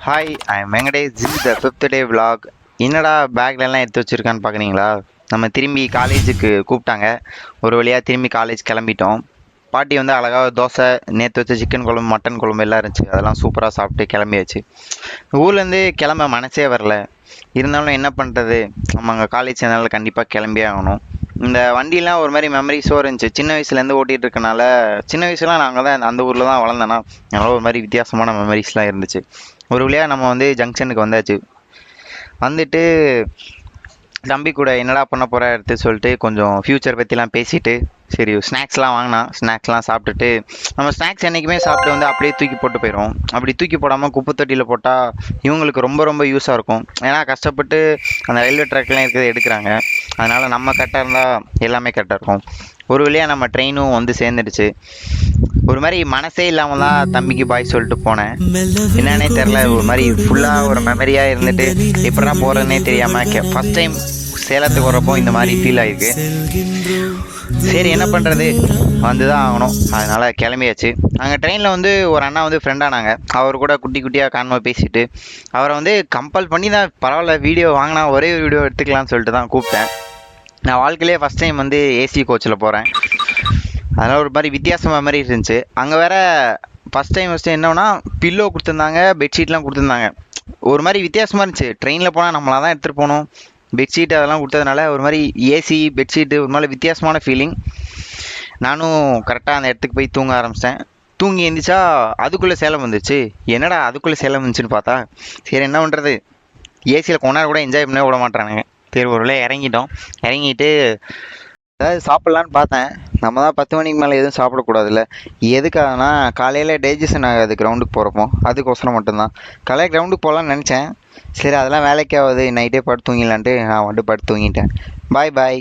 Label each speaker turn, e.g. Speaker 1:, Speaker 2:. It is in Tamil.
Speaker 1: Hi I am Venkatesh. This is the fifth day vlog. என்னடா பேக்லலாம் எடுத்து வச்சுருக்கான்னு பார்க்குறீங்களா? நம்ம திரும்பி காலேஜுக்கு கூப்பிட்டாங்க. ஒரு வழியாக திரும்பி காலேஜ் கிளம்பிட்டோம். பாட்டி வந்து அழகாக தோசை, நேற்று வச்ச சிக்கன் குழம்பு, மட்டன் குழம்பு எல்லாம் இருந்துச்சு. அதெல்லாம் சூப்பராக சாப்பிட்டு கிளம்பியாச்சு. ஊர்லேருந்து கிளம்ப மனசே வரல. இருந்தாலும் என்ன பண்ணுறது, நம்ம அங்கே காலேஜ் சேர்ந்தனால கண்டிப்பாக கிளம்பியே ஆகணும். இந்த வண்டிலாம் ஒரு மாதிரி மெமரிஸோ இருந்துச்சு. சின்ன வயசுலேருந்து ஓட்டிகிட்டு இருக்கனால, சின்ன வயசுலாம் நாங்கள் தான் அந்த ஊரில் தான் வளர்ந்தேன்னா, அதனால ஒரு மாதிரி வித்தியாசமான மெமரிஸ்லாம் இருந்துச்சு. ஒரு வழியாக நம்ம வந்து ஜங்ஷனுக்கு வந்தாச்சு. வந்துட்டு தம்பி கூட என்னடா பண்ண போகிற எடுத்து சொல்லிட்டு கொஞ்சம் ஃப்யூச்சர் பற்றிலாம் பேசிட்டு, சரி ஸ்நாக்ஸ்லாம் வாங்கினா ஸ்நாக்ஸ்லாம் சாப்பிட்டுட்டு, நம்ம ஸ்நாக்ஸ் என்றைக்குமே சாப்பிட்டு வந்து அப்படியே தூக்கி போட்டு போயிடும். அப்படி தூக்கி போடாமல் குப்பை தொட்டியில் போட்டால் இவங்களுக்கு ரொம்ப ரொம்ப யூஸாக இருக்கும். ஏன்னா கஷ்டப்பட்டு அந்த ரயில்வே ட்ராக்லாம் இருக்கிறத எடுக்கிறாங்க. அதனால் நம்ம கரெக்டாக இருந்தால் எல்லாமே கரெக்டாக இருக்கும். ஒரு வழியாக நம்ம ட்ரெயினும் வந்து சேர்ந்துடுச்சு. ஒரு மாதிரி மனசே இல்லாமல் தான் தம்பிக்கு பாய் சொல்லிட்டு போனேன். என்னன்னே தெரில, ஒரு மாதிரி ஃபுல்லாக ஒரு மெமரியாக இருந்துட்டு எப்படா போகிறதுனே தெரியாமல் ஃபஸ்ட் டைம் சேலத்துக்கு வரப்போ இந்த மாதிரி ஃபீல் ஆகிருக்கு. சரி என்ன பண்ணுறது, வந்து தான் ஆகணும். அதனால் கிளம்பியாச்சு. அங்கே ட்ரெயினில் வந்து ஒரு அண்ணா வந்து ஃப்ரெண்டானாங்க. அவர் கூட குட்டி குட்டியாக கான்வா பேசிட்டு, அவரை வந்து கம்பல் பண்ணி தான் பரவாயில்ல வீடியோ வாங்கினா ஒரே ஒரு வீடியோ எடுத்துக்கலாம்னு சொல்லிட்டு தான் கூப்பிட்டேன். நான் வாழ்க்கையிலே ஃபஸ்ட் டைம் வந்து ஏசி கோச்சில் போகிறேன். அதனால் ஒரு மாதிரி வித்தியாசமாக மாதிரி இருந்துச்சு. அங்கே வேறு ஃபஸ்ட்டு என்னன்னா பில்லோ கொடுத்துருந்தாங்க, பெட்ஷீட்லாம் கொடுத்துருந்தாங்க. ஒரு மாதிரி வித்தியாசமாக இருந்துச்சு. ட்ரெயினில் போனால் நம்மளாக தான் எடுத்துகிட்டு போகணும். பெட்ஷீட் அதெல்லாம் கொடுத்ததுனால ஒரு மாதிரி ஏசி பெட்ஷீட்டு ஒரு மாதிரி வித்தியாசமான ஃபீலிங். நானும் கரெக்டாக அந்த இடத்துக்கு போய் தூங்க ஆரம்பித்தேன். தூங்கி எழுந்திரிச்சா அதுக்குள்ளே சேலம் வந்துச்சு. என்னடா அதுக்குள்ளே சேலம் வந்துச்சுன்னு பார்த்தா, சரி என்ன பண்ணுறது, ஏசியில் கொஞ்ச நேரம் கூட என்ஜாய் பண்ண விட மாட்டேறானுங்க. சரி ஒரு வேளை இறங்கிட்டு ஏதாவது சாப்பிட்லான்னு பார்த்தேன். நம்ம தான் 10 மணிக்கு மேலே எதுவும் சாப்பிடக்கூடாதுல்ல. எதுக்காகனா காலையில் டைஜஷன் ஆகாது கிரவுண்டுக்கு போகிறப்போ, அதுக்கோசரம் மட்டும்தான். காலையில் கிரவுண்டுக்கு போகலான்னு நினச்சேன். சரி அதெல்லாம் வேலைக்கு ஆகுது, நைட்டே படுத்து தூங்கிடலான்ட்டு நான் வந்துட்டு படுத்து தூங்கிட்டேன். பாய்.